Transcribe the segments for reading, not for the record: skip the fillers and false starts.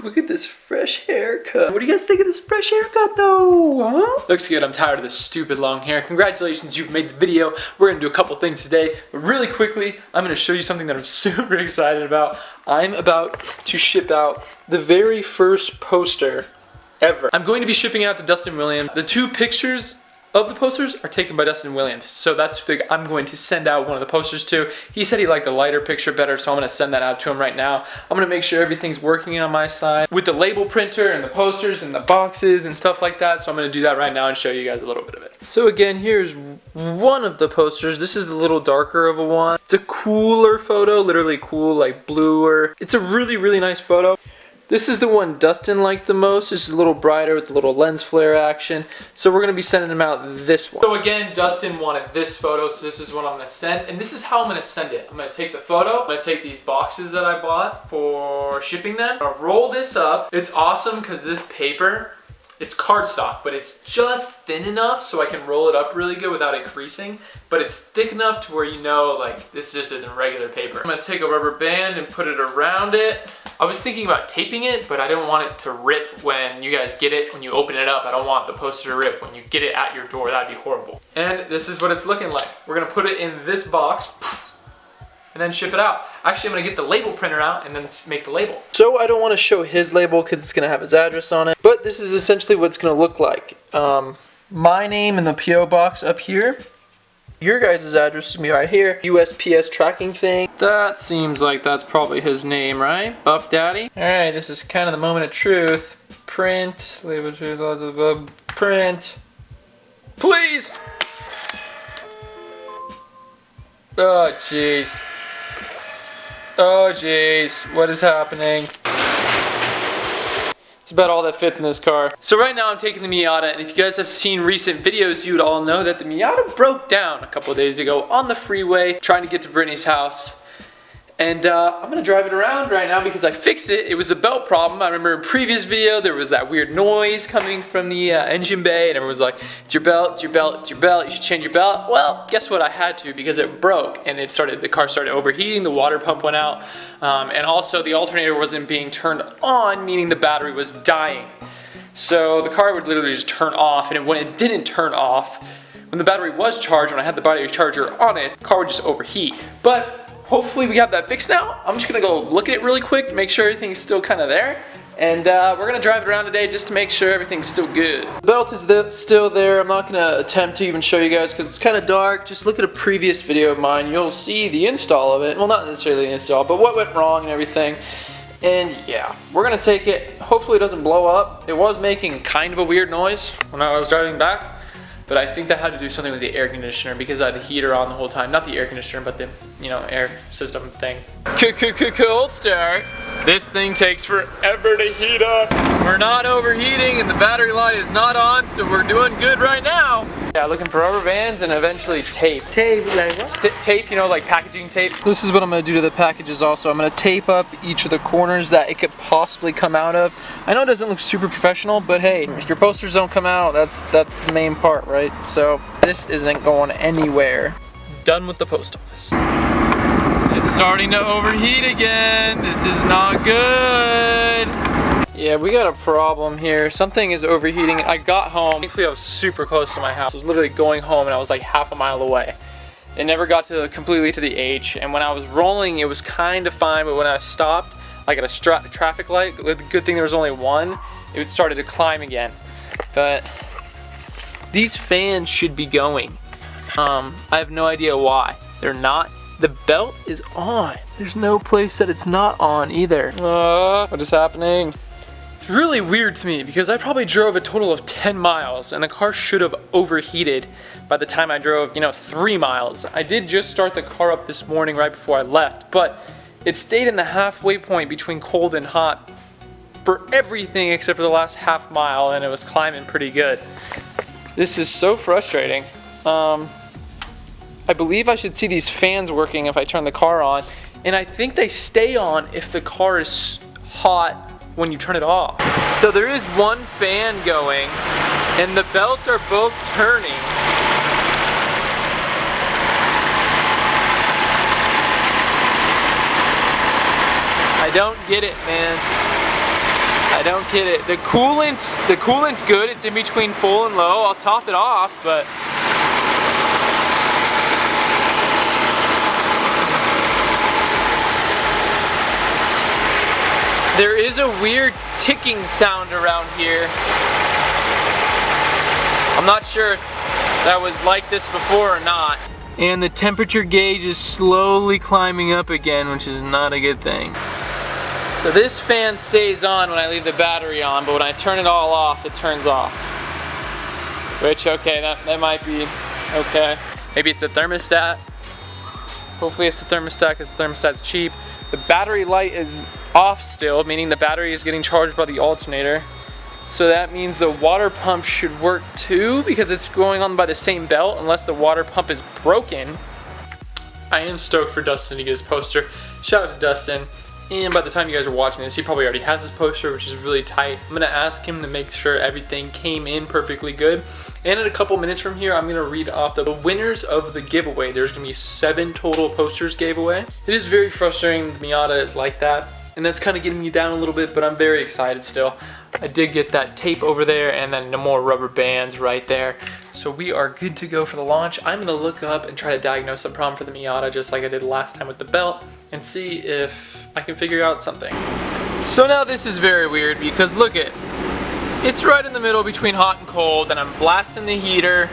Look at this fresh haircut. What do you guys think of this fresh haircut though, huh? Looks good. I'm tired of this stupid long hair. Congratulations, you've made the video. We're gonna do a couple things today, but really quickly, I'm gonna show you something that I'm super excited about. I'm about to ship out the very first poster ever. I'm going to be shipping out to Dustin Williams. The 2 pictures of the posters are taken by Dustin Williams. So that's who I'm going to send out one of the posters to. He said he liked a lighter picture better, so I'm gonna send that out to him right now. I'm gonna make sure everything's working on my side with the label printer and the posters and the boxes and stuff like that. So I'm gonna do that right now and show you guys a little bit of it. So again, here's one of the posters. This is the little darker of a one. It's a cooler photo, literally cool, like bluer. It's a really, really nice photo. This is the one Dustin liked the most. This is a little brighter with the little lens flare action. So we're gonna be sending him out this one. So again, Dustin wanted this photo, so this is what I'm gonna send. And this is how I'm gonna send it. I'm gonna take the photo, I'm gonna take these boxes that I bought for shipping them. I'm gonna roll this up. It's awesome because this paper, it's cardstock, but it's just thin enough so I can roll it up really good without it creasing. But it's thick enough to where you know, like, this just isn't regular paper. I'm gonna take a rubber band and put it around it. I was thinking about taping it, but I didn't want it to rip when you guys get it, when you open it up. I don't want the poster to rip when you get it at your door. That'd be horrible. And this is what it's looking like. We're gonna put it in this box and then ship it out. Actually, I'm gonna get the label printer out and then make the label. So I don't wanna show his label because it's gonna have his address on it, but this is essentially what it's gonna look like. My name in the P.O box up here. Your guys' address is gonna be right here. USPS tracking thing. That seems like that's probably his name, right? Buff Daddy. All right, this is kind of the moment of truth. Print, label, print. Please. Oh, jeez. Oh, jeez. What is happening? It's about all that fits in this car. So right now I'm taking the Miata, and if you guys have seen recent videos, you would all know that the Miata broke down a couple of days ago on the freeway trying to get to Brittany's house. And I'm gonna drive it around right now because I fixed it. It was a belt problem. I remember in a previous video there was that weird noise coming from the engine bay, and everyone was like, it's your belt, it's your belt, it's your belt, you should change your belt. Well, guess what? I had to because it broke, and the car started overheating, the water pump went out, and also the alternator wasn't being turned on, meaning the battery was dying. So the car would literally just turn off, and when it didn't turn off, when the battery was charged, when I had the battery charger on it, the car would just overheat. But hopefully we have that fixed now. I'm just gonna go look at it really quick, make sure everything's still kind of there. And we're gonna drive it around today just to make sure everything's still good. The belt is still there. I'm not gonna attempt to even show you guys because it's kind of dark. Just look at a previous video of mine. You'll see the install of it. Well, not necessarily the install, but what went wrong and everything. And yeah, we're gonna take it. Hopefully it doesn't blow up. It was making kind of a weird noise when I was driving back. But I think that had to do something with the air conditioner because I had the heater on the whole time. Not the air conditioner, but the, air system thing. Cold start. This thing takes forever to heat up. We're not overheating and the battery light is not on, so we're doing good right now. Yeah, looking for rubber bands and eventually tape. Tape, like what? Tape, like packaging tape. This is what I'm gonna do to the packages also. I'm gonna tape up each of the corners that it could possibly come out of. I know it doesn't look super professional, but hey, if your posters don't come out, that's the main part, right? So this isn't going anywhere. Done with the post office. It's starting to overheat again. This is not good. Yeah, we got a problem here. Something is overheating. I got home. Thankfully, I was super close to my house. I was literally going home and I was like half a mile away. It never got completely to the H. And when I was rolling, it was kind of fine. But when I stopped, like at a traffic light, the good thing there was only one, it started to climb again. But these fans should be going. I have no idea why. They're not. The belt is on. There's no place that it's not on either. What is happening? It's really weird to me because I probably drove a total of 10 miles and the car should have overheated by the time I drove, 3 miles. I did just start the car up this morning right before I left, but it stayed in the halfway point between cold and hot for everything except for the last half mile, and it was climbing pretty good. This is so frustrating. I believe I should see these fans working if I turn the car on, and I think they stay on if the car is hot when you turn it off. So there is one fan going, and the belts are both turning. I don't get it, man. don't get it. The coolant's good. It's in between full and low. I'll top it off, but there is a weird ticking sound around here. I'm not sure if that was like this before or not. And the temperature gauge is slowly climbing up again, which is not a good thing. So this fan stays on when I leave the battery on, but when I turn it all off, it turns off. Which, okay, that might be okay. Maybe it's the thermostat. Hopefully it's the thermostat because the thermostat's cheap. The battery light is off still, meaning the battery is getting charged by the alternator. So that means the water pump should work too, because it's going on by the same belt, unless the water pump is broken. I am stoked for Dustin to get his poster. Shout out to Dustin. And by the time you guys are watching this, he probably already has his poster, which is really tight. I'm gonna ask him to make sure everything came in perfectly good. And in a couple minutes from here, I'm gonna read off the winners of the giveaway. There's gonna be 7 total posters gave away. It is very frustrating the Miata is like that, and that's kind of getting me down a little bit, but I'm very excited still. I did get that tape over there and then no more rubber bands right there. So we are good to go for the launch. I'm gonna look up and try to diagnose the problem for the Miata just like I did last time with the belt and see if I can figure out something. So now this is very weird because look it. It's right in the middle between hot and cold and I'm blasting the heater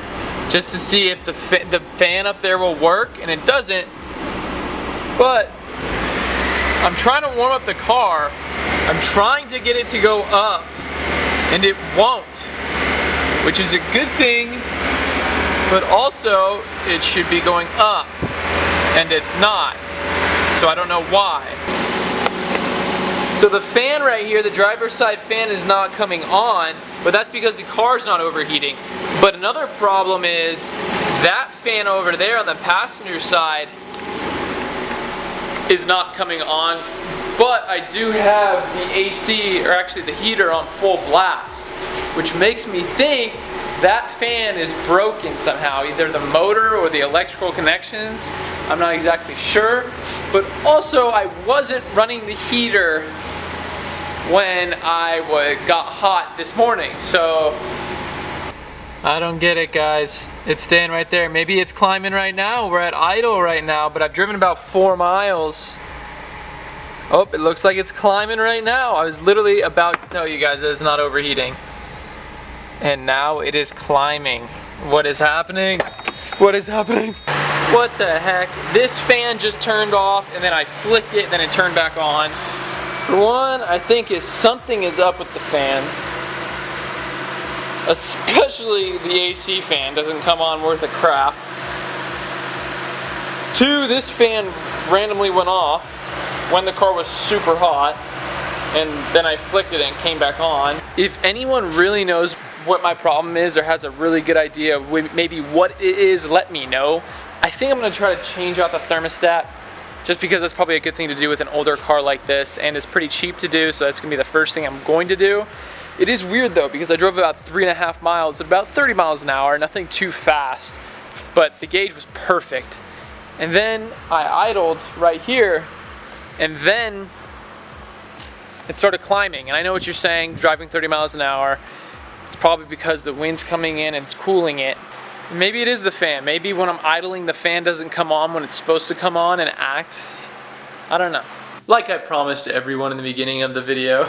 just to see if the fan up there will work, and it doesn't. But I'm trying to warm up the car. I'm trying to get it to go up and it won't, which is a good thing, but also it should be going up and it's not, so I don't know why. So the fan right here, the driver's side fan, is not coming on, but that's because the car's not overheating. But another problem is that fan over there on the passenger side is not coming on. But I do have the AC, or actually the heater, on full blast, which makes me think that fan is broken somehow, either the motor or the electrical connections. I'm not exactly sure. But also I wasn't running the heater when I got hot this morning, so I don't get it, guys. It's staying right there. Maybe it's climbing right now. We're at idle right now, but I've driven about 4 miles. Oh, it looks like it's climbing right now. I was literally about to tell you guys that it's not overheating. And now it is climbing. What is happening? What is happening? What the heck? This fan just turned off and then I flicked it and then it turned back on. For one, I think something is up with the fans. Especially the AC fan doesn't come on worth a crap. 2, this fan randomly went off when the car was super hot, and then I flicked it and it came back on. If anyone really knows what my problem is or has a really good idea of maybe what it is, let me know. I think I'm gonna try to change out the thermostat just because that's probably a good thing to do with an older car like this, and it's pretty cheap to do, so that's gonna be the first thing I'm going to do. It is weird though, because I drove about 3.5 miles at about 30 miles an hour, nothing too fast, but the gauge was perfect. And then I idled right here, and then it started climbing. And I know what you're saying, driving 30 miles an hour, it's probably because the wind's coming in and it's cooling it. Maybe it is the fan. Maybe when I'm idling, the fan doesn't come on when it's supposed to come on and act. I don't know. Like I promised everyone in the beginning of the video.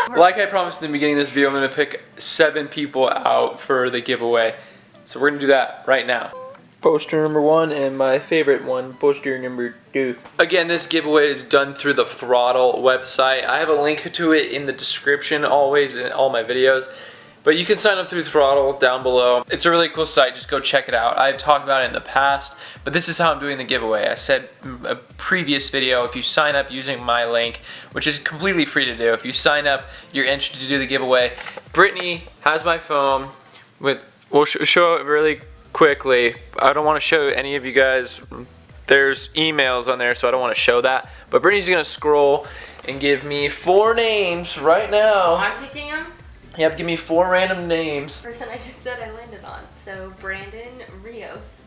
Like I promised in the beginning of this video, I'm gonna pick 7 people out for the giveaway. So we're gonna do that right now. Poster number 1 and my favorite one, poster number 2. Again, this giveaway is done through the Throttle website. I have a link to it in the description always in all my videos. But you can sign up through Throttle down below. It's a really cool site, just go check it out. I've talked about it in the past, but this is how I'm doing the giveaway. I said in a previous video, if you sign up using my link, which is completely free to do, if you sign up, you're entered to do the giveaway. Brittany has my phone with, we'll show it really quickly. I don't want to show any of you guys, there's emails on there, so I don't want to show that. But Brittany's gonna scroll and give me 4 names right now. I'm picking them? Yep, give me 4 random names. Person I just said I landed on. So Brandon Rios.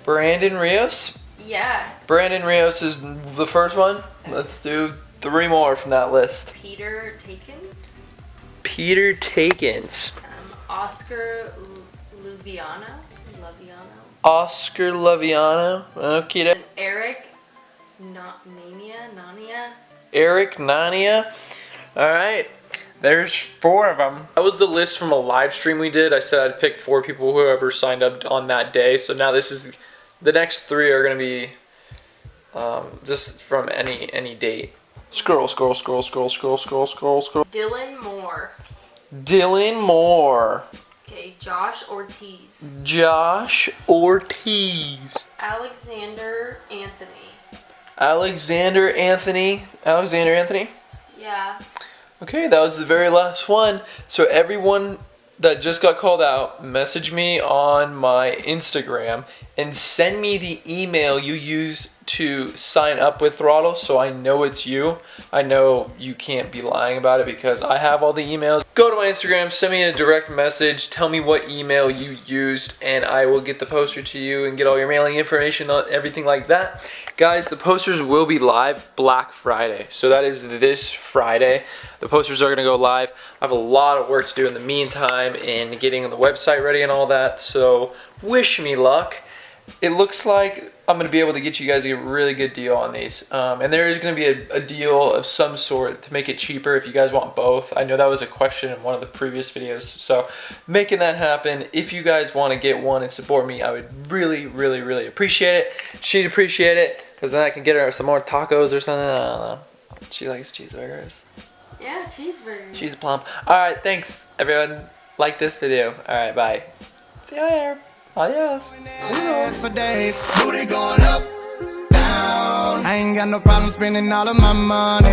Brandon Rios? Yeah. Brandon Rios is the first one. Let's do 3 more from that list. Peter Takens. Peter Takens. Oscar Luviano. Oscar Laviano. Okay. And Eric Nania. Eric Nania. Alright. There's 4 of them. That was the list from a live stream we did. I said I'd pick 4 people, whoever signed up on that day. So now this is, the next 3 are going to be just from any date. Scroll. Dylan Moore. Dylan Moore. Okay, Josh Ortiz. Josh Ortiz. Alexander Anthony. Alexander Anthony. Alexander Anthony? Yeah. Okay, that was the very last one. So everyone that just got called out, message me on my Instagram and send me the email you used to sign up with Throttle so I know it's you. I know you can't be lying about it because I have all the emails. Go to my Instagram, send me a direct message, tell me what email you used, and I will get the poster to you and get all your mailing information on everything like that. Guys, the posters will be live Black Friday. So that is this Friday. The posters are going to go live. I have a lot of work to do in the meantime in getting the website ready and all that. So wish me luck. It looks like I'm going to be able to get you guys a really good deal on these. And there is going to be a deal of some sort to make it cheaper if you guys want both. I know that was a question in one of the previous videos. So making that happen, if you guys want to get one and support me, I would really appreciate it. She'd appreciate it because then I can get her some more tacos or something. I don't know. She likes cheeseburgers. Yeah, cheeseburgers. She's plump. Alright, thanks everyone. Like this video. Alright, bye. See you later. Adios. For days, booty going up, down. I ain't got no problem spending all of my money.